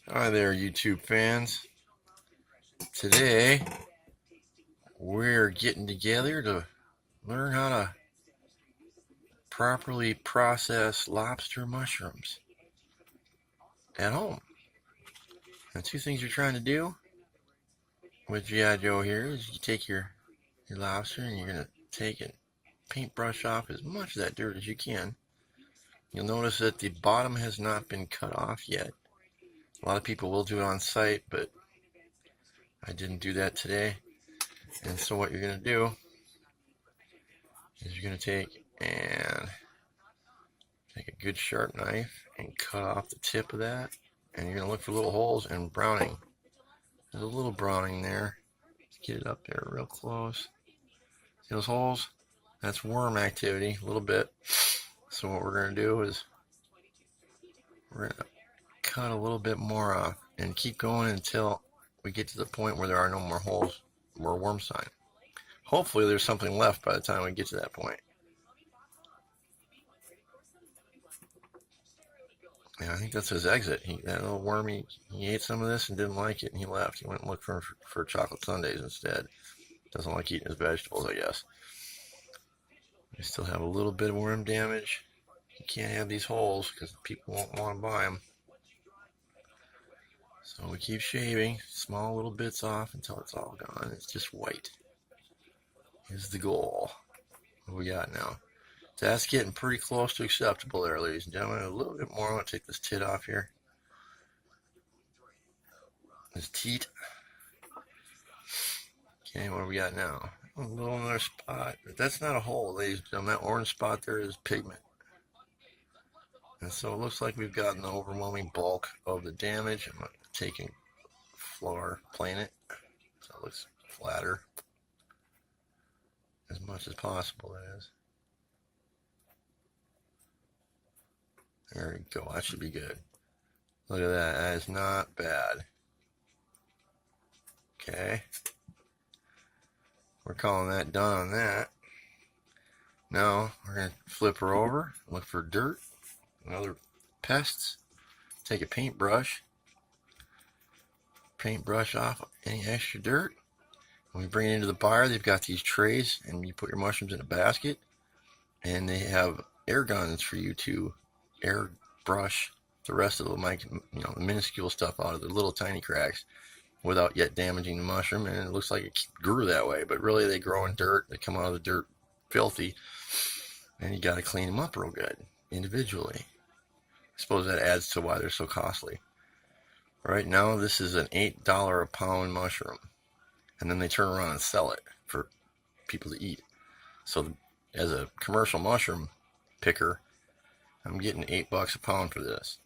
Hi there, YouTube fans. Today, we're getting together to learn how to properly process lobster mushrooms at home. The two things you're trying to do with G.I. Joe here is you take your lobster and you're going to take and paintbrush off as much of that dirt as you can. You'll notice that the bottom has not been cut off yet. A lot of people will do it on site, but I didn't do that today. And so what you're going to do is you're going to take a good sharp knife and cut off the tip of that. And you're going to look for little holes and browning. There's a little browning there. Let's get it up there real close. See those holes? That's worm activity, a little bit. So what we're going to do is we're going to cut a little bit more off and keep going until we get to the point where there are no more holes or worm sign. Hopefully there's something left by the time we get to that point. Yeah, I think that's his exit. That little worm, he ate some of this and didn't like it, and he left. He went and looked for chocolate sundaes instead. Doesn't like eating his vegetables, I guess. We still have a little bit of worm damage. You can't have these holes because people won't want to buy them. So we keep shaving small little bits off until it's all gone. It's just white. Is the goal. What we got now? That's getting pretty close to acceptable there, ladies and gentlemen. A little bit more. I'm going to take this tit off here. This teat. Okay, what do we got now? A little another spot. But that's not a hole, ladies and gentlemen. That orange spot there is pigment. And so it looks like we've gotten the overwhelming bulk of the damage. I'm taking floor, plane it so it looks flatter as much as possible. That is. There we go. That should be good. Look at that. That is not bad. Okay. We're calling that done on that. Now we're going to flip her over, look for dirt and other pests. Take a paintbrush off any extra dirt. When we bring it into the bar, they've got these trays, and you put your mushrooms in a basket, and they have air guns for you to airbrush the rest of the minuscule stuff out of the little tiny cracks without yet damaging the mushroom. And it looks like it grew that way, but really they grow in dirt. They come out of the dirt filthy, and you got to clean them up real good individually. I suppose that adds to why they're so costly. Right now, this is an $8 a pound mushroom, and then they turn around and sell it for people to eat. So as a commercial mushroom picker, I'm getting $8 a pound for this,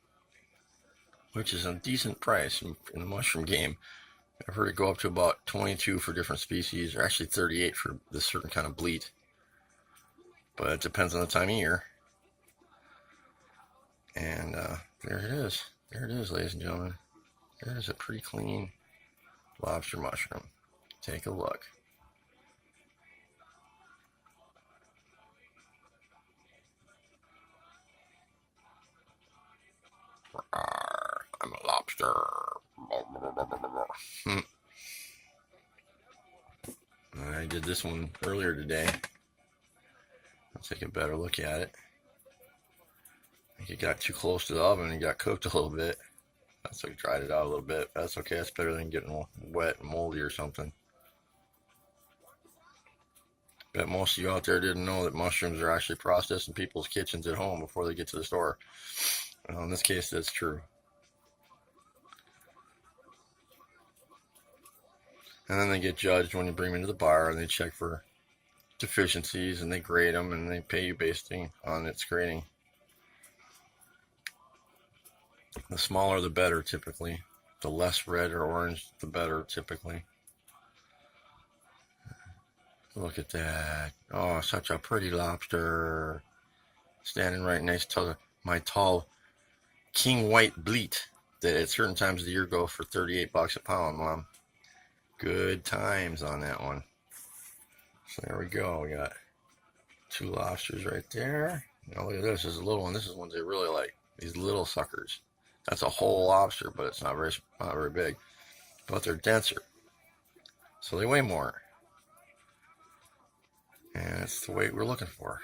which is a decent price in the mushroom game. I've heard it go up to about 22 for different species, or actually 38 for this certain kind of bleat. But it depends on the time of year. And there it is. There it is, ladies and gentlemen. There is a pretty clean lobster mushroom. Take a look. I'm a lobster. I did this one earlier today. Let's take a better look at it. I think it got too close to the oven and got cooked a little bit. That's like dried it out a little bit. That's okay. That's better than getting wet and moldy or something. Bet most of you out there didn't know that mushrooms are actually processed in people's kitchens at home before they get to the store. Well, in this case, that's true. And then they get judged when you bring them into the bar, and they check for deficiencies, and they grade them, and they pay you based on its grading. The smaller the better, typically. The less red or orange, the better, typically. Look at that. Oh, such a pretty lobster. Standing right next to my tall king white bleat that at certain times of the year go for $38 a pound, Mom. Good times on that one. So there we go. We got two lobsters right there. Now look at this. This is a little one. This is one they really like. These little suckers. That's a whole lobster, but it's not very big. But they're denser, so they weigh more, and it's the weight we're looking for.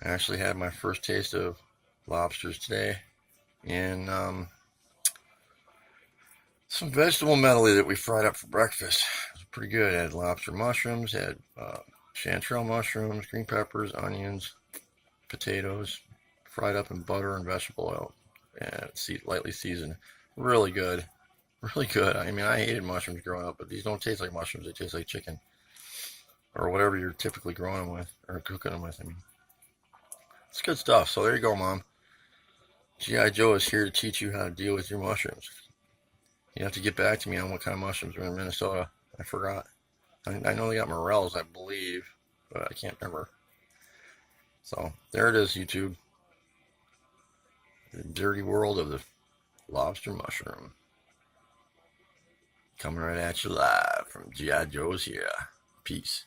I actually had my first taste of lobsters today, and some vegetable medley that we fried up for breakfast. It was pretty good. It had lobster mushrooms, had chanterelle mushrooms, green peppers, onions, potatoes, fried up in butter and vegetable oil, and lightly seasoned. Really good. Really good. I mean, I hated mushrooms growing up, but these don't taste like mushrooms. They taste like chicken or whatever you're typically growing them with or cooking them with. I mean, it's good stuff. So there you go, Mom. G.I. Joe is here to teach you how to deal with your mushrooms. You have to get back to me on what kind of mushrooms are in Minnesota. I forgot. I know they got morels, I believe, but I can't remember. So there it is, YouTube. The dirty world of the lobster mushroom. Coming right at you live from G.I. Joe's here. Peace.